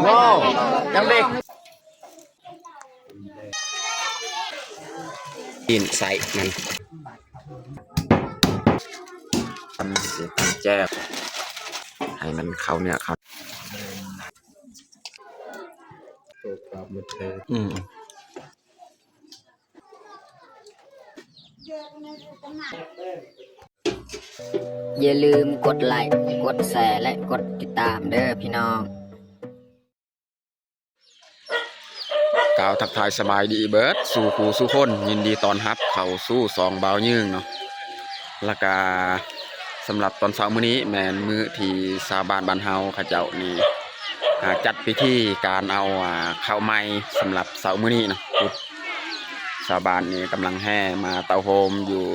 ว้าวยังเด็กกินใส่มันทำเสียงแจ้งให้มันเข้าเนี่ยครับตัวกรอบมือเธออย่าลืมกดไลค์กดแชร์และกดติดตามเด้อพี่น้องกล่าวทักทายสบายดีเบิร์ดสู่ครูสู่คนยินดีตอนรับเข้าสู่สองเบายืงเนาะแล้วก็สำหรับตอนเช้ามื้อนี้แม่นมื้อที่ชาวบ้านบ้านเฮาเขาเจ้านี่จัดพิธีการเอาข้าวไหม้สำหรับเช้ามื้อนี้เนาะชาวบ้านนี่กำลังแห่มาเตาโฮมอยู่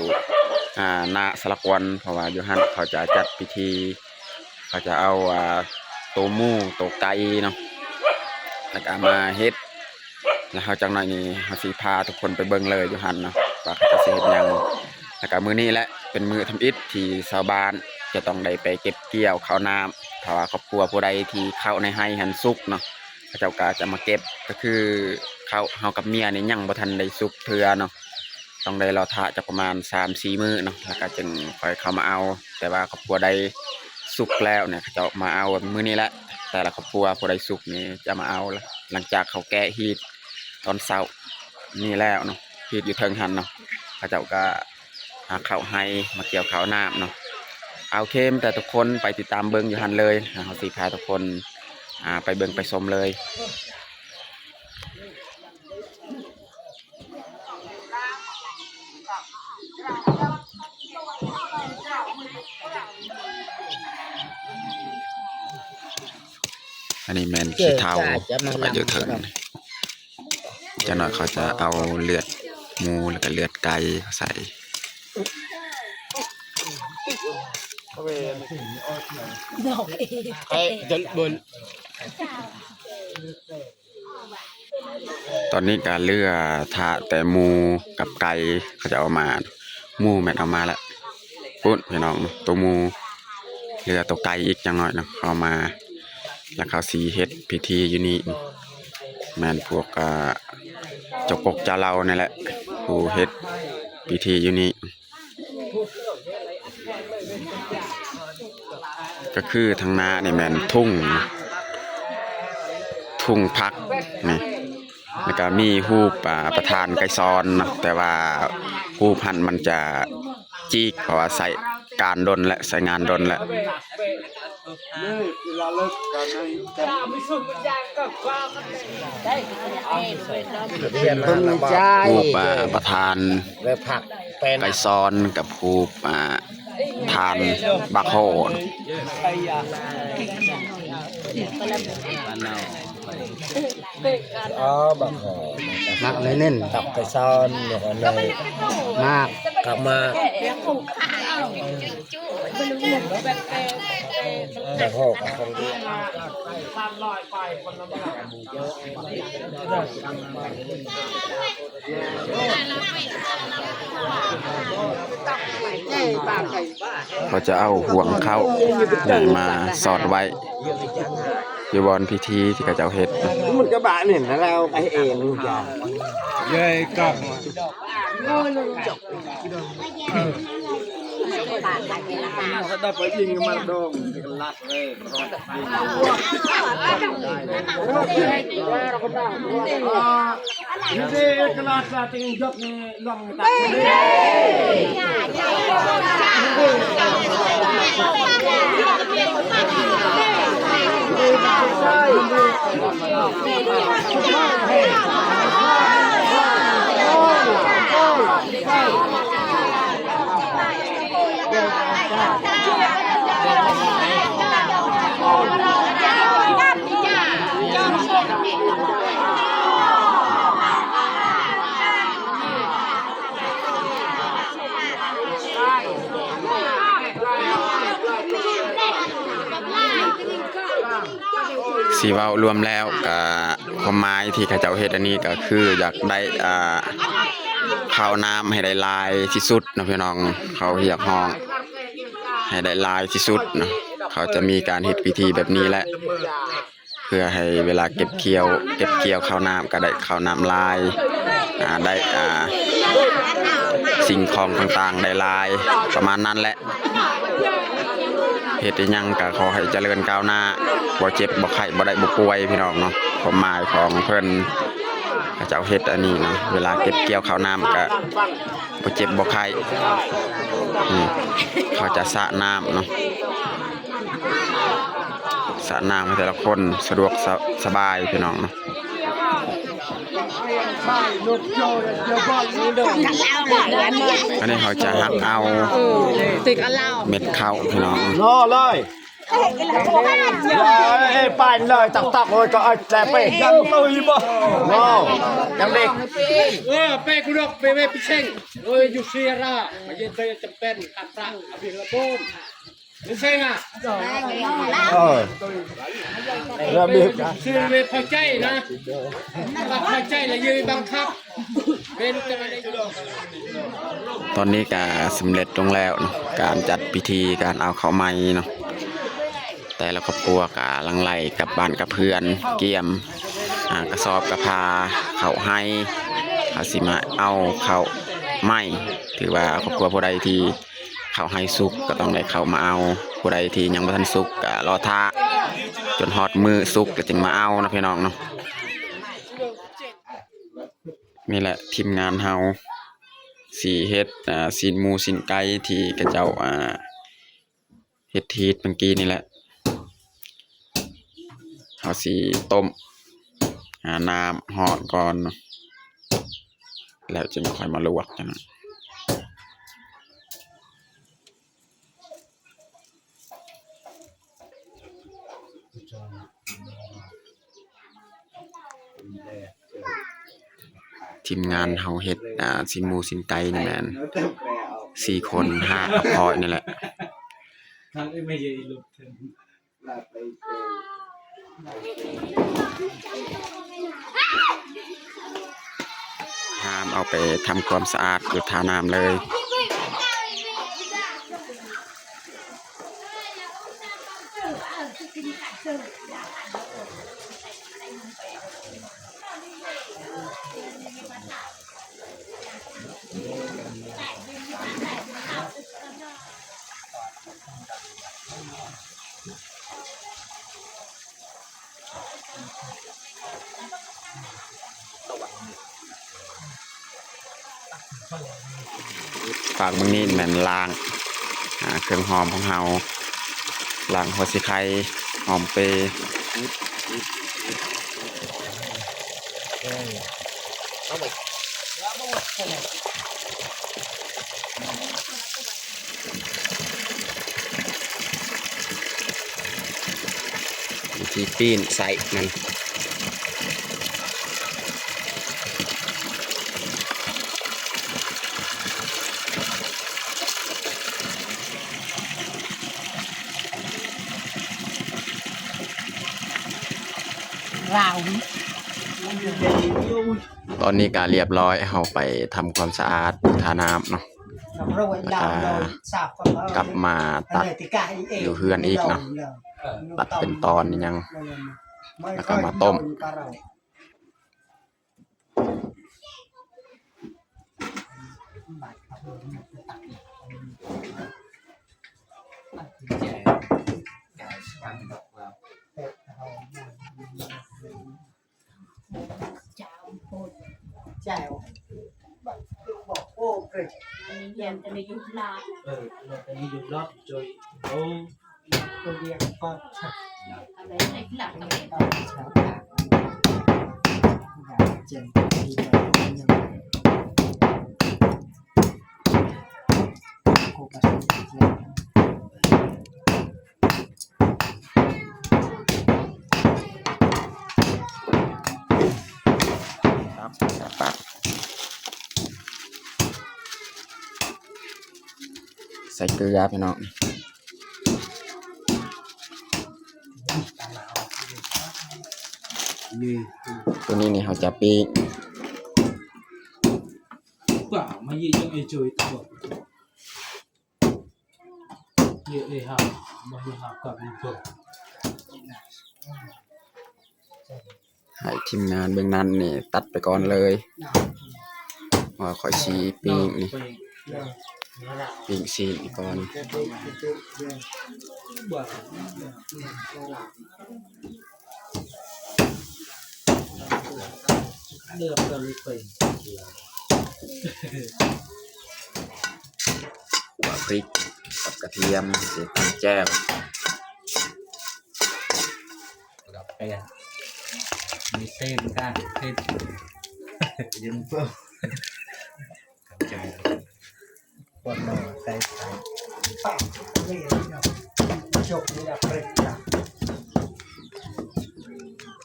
หน้าสลักวันเพราะว่าอยู่หั่นเขาจะจัดพิธีเขาจะเอาตัวหมูตัวไก่เนาะแล้วก็มาเฮ็ดแล้วเขาจังหน่อยนี่เขาสิพาทุกคนไปเบิ่งเลยอยู่หั่นเนาะว่าเขาจะสิเฮ็ดหยังแล้วก็มื้อนี้แหละเป็นมื้อทำอิฐที่ชาวบ้านจะต้องได้ไปเก็บเกี่ยวข้าวน้ำถ้าว่าครอบครัวผู้ใดที่เข้าในไร่หันสุกเนาะเขาเจ้าก็จะมาเก็บก็คือเฮากับเมียนี่ยังบ่ทันได้สุกเทื่อเนาะต้องได้รอท่าจะประมาณ 3-4 มื้อเนาะแล้วก็จึงค่อยเข้ามาเอาแต่ว่าครอบครัวใดสุกแล้วเนี่ยเขาจะมาเอามื้อนี้แหละแต่ละครอบครัวผู้ใดสุกนี่จะมาเอาหลังจากเขาแกะฮีทตอนเช้านี่แล้วเนาะฮีทอยู่เทิงหันเนาะเขาเจ้าก็หาข้าวให้มาเกี่ยวข้าวน้ำเนาะเอาเข้มแต่ทุกคนไปติดตามเบิ่งอยู่หันเลยเขาสิพาทุกคนไปเบิ่งไปชมเลยอันนี้แมนขี้เทาไปเยอะเถินจะหน่อยเขาจะเอาเลือดหมูแล้วก็เลือดไก่ใส่ตอนนี้การเลือทะแต่หมูกับไก่เขาจะเอามาหมูแม่นเอามาแล้วปุ๊บพี่น้องตัวหมูเรือตัวไก่อีกจังหน่อยนะเอามาแล้วเขาสีเฮ็ดพิธีอยู่นี่แม่นพวกเจ้ากกเจ้าเรานี่แหละผู้เฮ็ดพิธีอยู่นี่ก็คือทางหน้านี่แม่นทุ่งพักนี่แล้วก็มีฮูปประธานไก่ซอนเนาะแต่ว่าฮูปหันมันจะจีกเพราะว่าใส่การดนและใส่งานดนและฮูปประธานไก่ซอนกับฮูปทานบักโฮบักหอมากเลยเน่นตับไปซ้อนเนี่ยก็เลยมากกลับมาบักหอมของดีเขาจะเอาห่วงเข้าใหญ่มาสอดไว้อยู่บนพิธีที่เขาจะเอาเฮ็ดมันก็บ้าเนี่ยนะเราไปเองอย่างเย้กับเขาได้ไปยิงมันโดนลัดเลยนี่ขนาดเราติงยกนี่ลองตัสีว่ารวมแล้วกับความหมายที่เขาเจ้าเฮ็ดอันนี้ก็คืออยากได้ข้าวน้ำให้ได้ลายที่สุดนะพี่น้องเขาเรียกห้อง ให้ได้หลายที่สุดเนาะเขาจะมีการเฮ็ดพิธีแบบนี้แหละเพื่อให้เวลาเก็บเกี่ยวข้าวน้ำก็ได้ข้าวน้ำลายได้สิ่งของต่างๆได้หลายประมาณนั้นแหละเฮ็ดอีหยังก็ขอให้เจริญก้าวหน้าบ่เจ็บบ่ไข้บ่ได้บ่ป่วยพี่น้องเนาะความหมายของเพิ่นพระเจ้าเฮ็ดอันนี้เนาะเวลาเก็บเกี่ยวข้าวน้ำก็บ่เจ็บบ่ไข้เขาจะสระน้ำเนาะสระน้ำให้แต่ละคนสะดวกสบายพี่น้องเนาะอันนี้เขาจะหักเอาเม็ดข้าวพี่น้อง no lời ê bài lời tặc tặc rồi có ai đẹp bể răng tôi bơ no đang đi เป้กูดอกเป้พิเชงอยู่เซียร่ามาเย็นเตยจำเป็นอัตราอภิระบมนี่เชงอ่ะ ra biết ซื้อเวพอใจนะบักพอใจแล้วยืนบังคับเป็นจะมาได้ ตอนนี้ก็สำเร็จลงแล้วเนาะการจัดพิธีการเอาเข้าไม้เนาะแต่ละครอบครัวก็ลังไล่กับบ้านกับเพื่อนเกี่ยมกระสอบกระพาเขาให้เขาสิมาเอาเขาไม้ถือว่าครอบครัวผู้ใดที่เขาให้สุกก็ต้องได้เข้ามาเอาผู้ใดที่ยังบ่ทันสุกก็รอท่าจนฮอดมือสุกก็จึงมาเอานะพี่น้องเนาะนี่แหละทีมงานเฮาสีเฮ็ดสินหมูสินไก่ที่กระเจ้าเฮ็ดทีเมื่อกี้นี่แหละเอาสีต้มน้ำหอดก่อนเนาะแล้วจึงค่อยมาลวกจังนะทีมงานเฮาเฮ็ดสินหมูสินไก่นี่แม่น4 คน5พอนี่แหละห้ามเอาไปทำความสะอาดหรือทาน้ำเลยฝากมึงนี่แม่นล้างเครื่องหอมของเฮาล้างหัวสิไข่หอมเปรย์วิธีปีนใส่มันตอนนี้ก็เรียบร้อยเฮาไปทำความสะอาดทาน้ำเนาะกลับมาตัดอยู่เฮือนอีกเนาะตัดเป็นตอนยังแล้วก็มาต้มใส่เกลือพี่น้องตัวนี้นี่เขาจะปิ้งกว่ามายี่ยังไอจุยตัว เยอะเลยครับบ่มีครับกับมีตัว ให้ทีมงานเบื้องนั้นนี่ตัดไปก่อนเลยว่าขอยชีปิ้งนี่ปิ้งซีนก่อน เลือกกันเลยไป หัวพริกกับกระเทียมเสร็จแจ้ว กับแป้งมีเส้นกันเส้นยืนเพิ่มกับใจปวดหนอใส่ใส่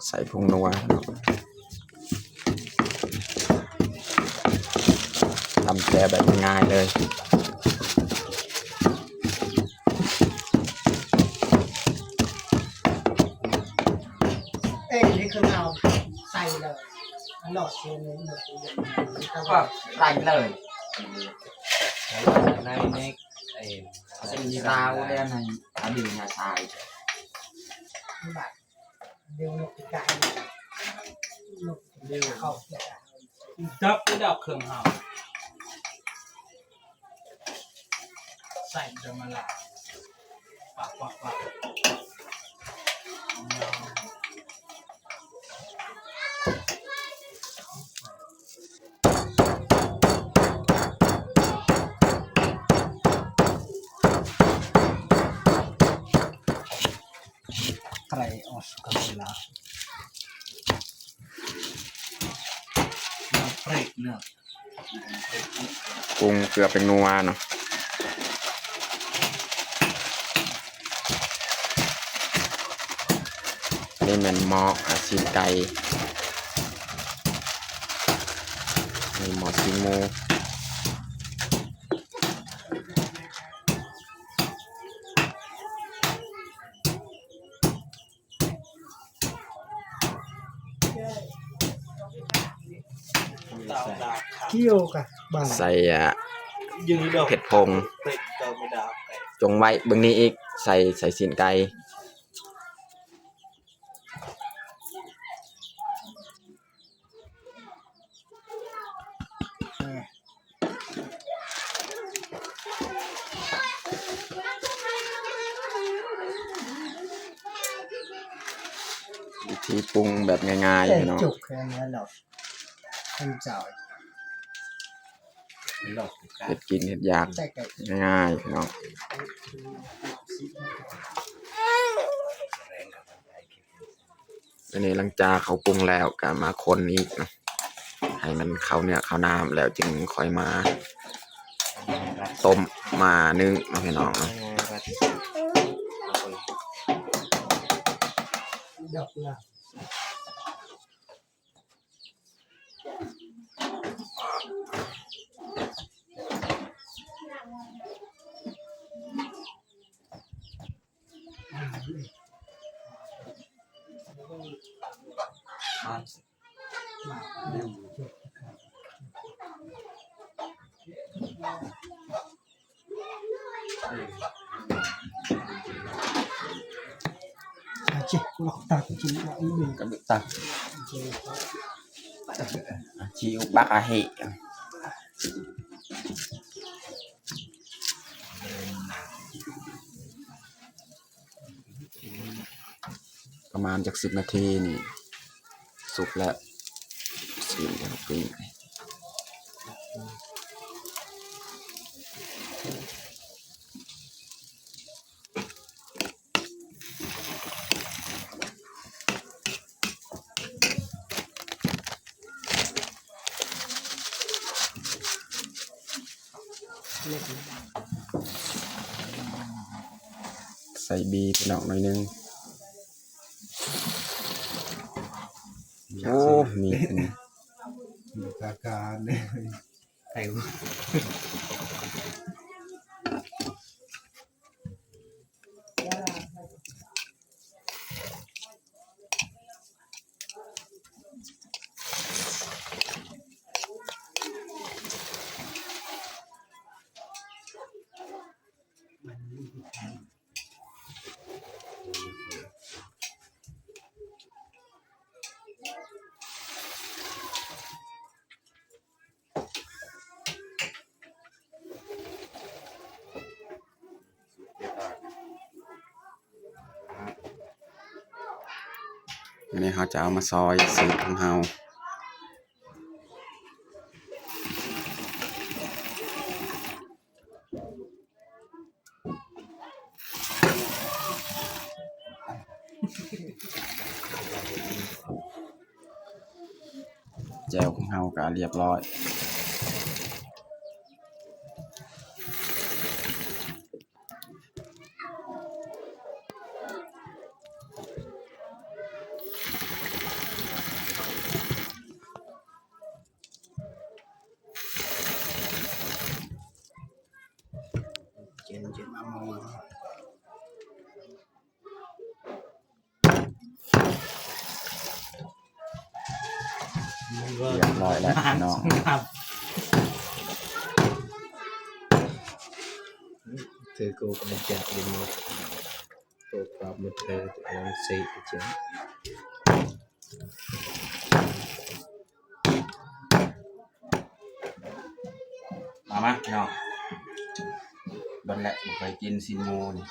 ใส่ผงนัวเนาะทำแจ่วแบบง่ายๆเลย นี่คือเอาใส่เลยหลอดเซนเลยหมดเลยแล้วก็ ใส่เลย ในเน็กไอ้ สีราวเรียนในอดีตงาชาย แบบเดี๋ยวนกไก่นกเดี๋ยวเข้า จับได้ดอกเครื่องเฮาใส่จะมาละปักใครออสกันละ เปรกเนาะ ปรุงเกลือเป็นนัวเนาะนี่มันหม้อซีนไก่นี่หม้อซีนหมู เที่ยวกับบ้าน ใส่ ยืนดอก เผ็ดพง เปรกเติมดาวไก่ จงไว้เบื้องนี้อีกใส่ซีนไก่วิธีปรุงแบบง่ายๆ แต่ พี่น้อง จุกแค่นี้หรอกคนเจ้า ดอก เห็ดกินเห็ดอยาก แต่ไก่ ง่ายๆพี่น้องอันนี้หลังจากเขาปรุงแล้วก็มาคนอีกเนาะให้มันเข้าเนื้อเข้าน้ำแล้วจึงค่อยมาต้มมานึ่งเนาะพี่น้องเนาะ ดอกละ จิกหลอกตาจิกว่าอีหนึ่ง กับตักชิวบักอาเฮประมาณจาก10 นาทีนี่สุกแล้วสีเดี๋ยวปิ้งใส่บีพี่น้องหน่อยนึงโอ้มีอันนี้ กาการเนี่ย ไก่ เ อันนี้เขาจะเอามาซอยสูตรของเราแจวของเราก็เรียบร้อยเจ็ดมามอง เรียบร้อยแล้วพี่น้อง เธอกูก็ไม่จับเลยมั้งตัวปรับมือเธอตัวนั้นสิเจ้า มาพี่น้องบันแหละผมเคยกินซีโมนี่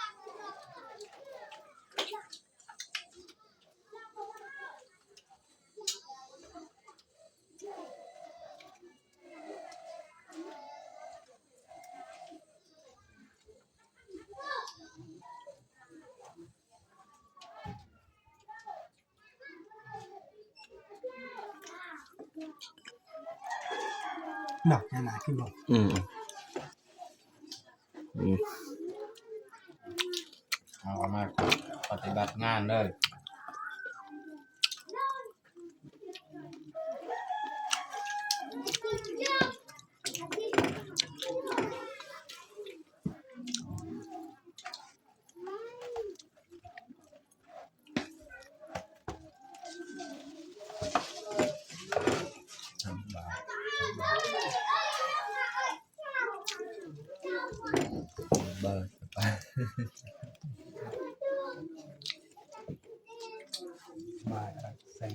หนักขนาดที่บอก เอามาปฏิบัติงานเลย เบอร์ไปมาแซง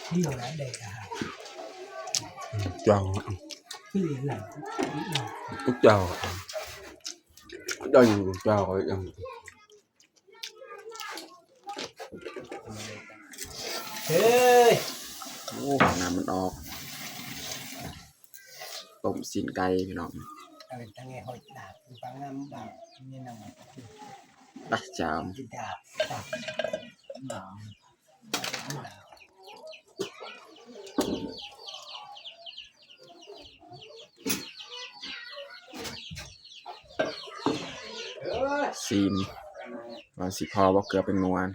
ที่อยู่แล้วเด็กอะ เจ้า ที่เรียนหลัง เจ้าเจ้าอยู่เจ้ายัง เฮ้ย โอ้น้ำมันออกต้มซีนไก่พี่น้อง อะไรตั้งไงหอยดาบฟังน้ำดาบนี่นำ ตักจาม จิดาบดาบดาบ ซีนว่าสิพอบ่เกลือเป็นนวล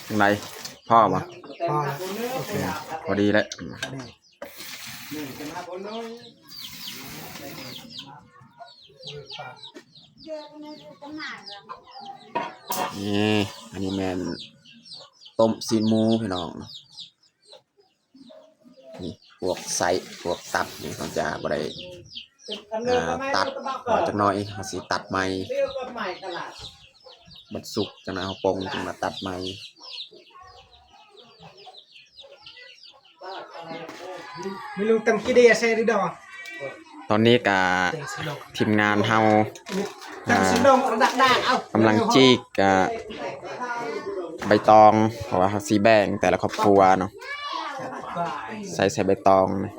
ยังไงพ่อบ่ พอ โอเคพอดีแล้ว นี่อันนี้แมนต้มซีนหมูพี่น้องนี่พวกไส้พวกตับนี่เขาจะบ่ได้ตัดเอาจักหน่อยเขาสิตัดใหม่บัดสุกจังนะเขาปรุงจังมาตัดใหม่ ไม่รู้ตั้งกี่เดียเซริดอ ตอนนี้กับทีมงานเฮา ตั้งสิลงดักด่างเอา กำลังจีกใบตอง เพราะว่าเขาสีแบ่งแต่ละครอบครัวเนาะใส่ใบตองนะ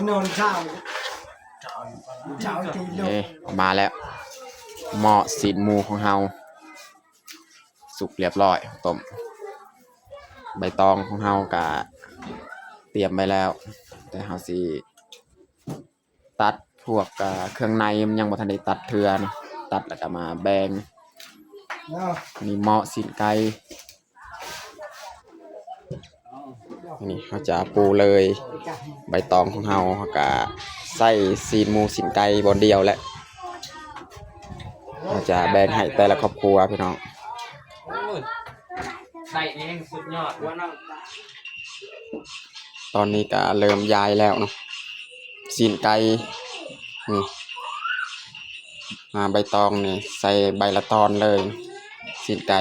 นอนเช้าตีลง เอ๊ะมาแล้วหม้อซีนหมูของเฮาสุกเรียบร้อยต้มใบตองของเฮากะเตรียมไว้แล้ว แต่เฮาสิตัดพวกเครื่องในมันยังบ่ทันได้ตัดเทื่อนะตัดแล้วก็มาแบ่ง นี่เหมาะสินไก่นี่เขาจะปูเลยใบตองของเขาเขาก็ใส่ซีนหมูสินไก่บนเดียวแหละเขาจะแบ่งให้แต่ละครอบครัวพี่น้อง ใส่เองสุดยอดว่าน้อง ตอนนี้ก็เริ่มย้ายแล้วเนาะ ซีนไก่นี่ใบตองนี่ใส่ใบละตอนเลยซีนไก่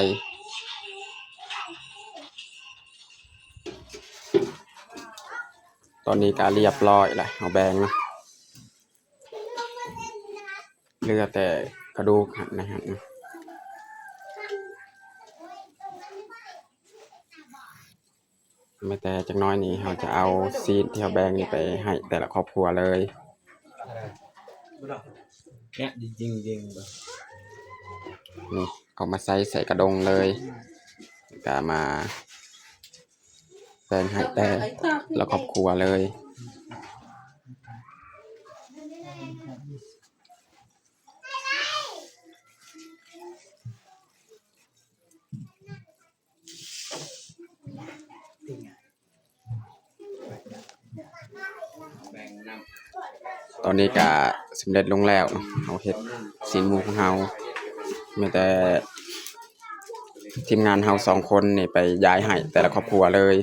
ตอนนี้ก็เรียบร้อยแล้วเอาแบงนะเหลือแต่กระดูกหักนะครับไม่แต่จักหน้อยนี้เราจะเอาซีนที่เราแบงนี่ไปให้แต่ละครอบครัวเลย เนี่ยจริงๆนี่เอามาใส่กระดงเลยก็มาแบ่งให้แต่ละครอบครัวเลยตอนนี้ก็สำเร็จลงแล้วเอาเฮ็ดซีนหมูของเรามีแต่ทีมงานเรา2 คนนี่ไปย้ายให้แต่ละครอบครัวเลย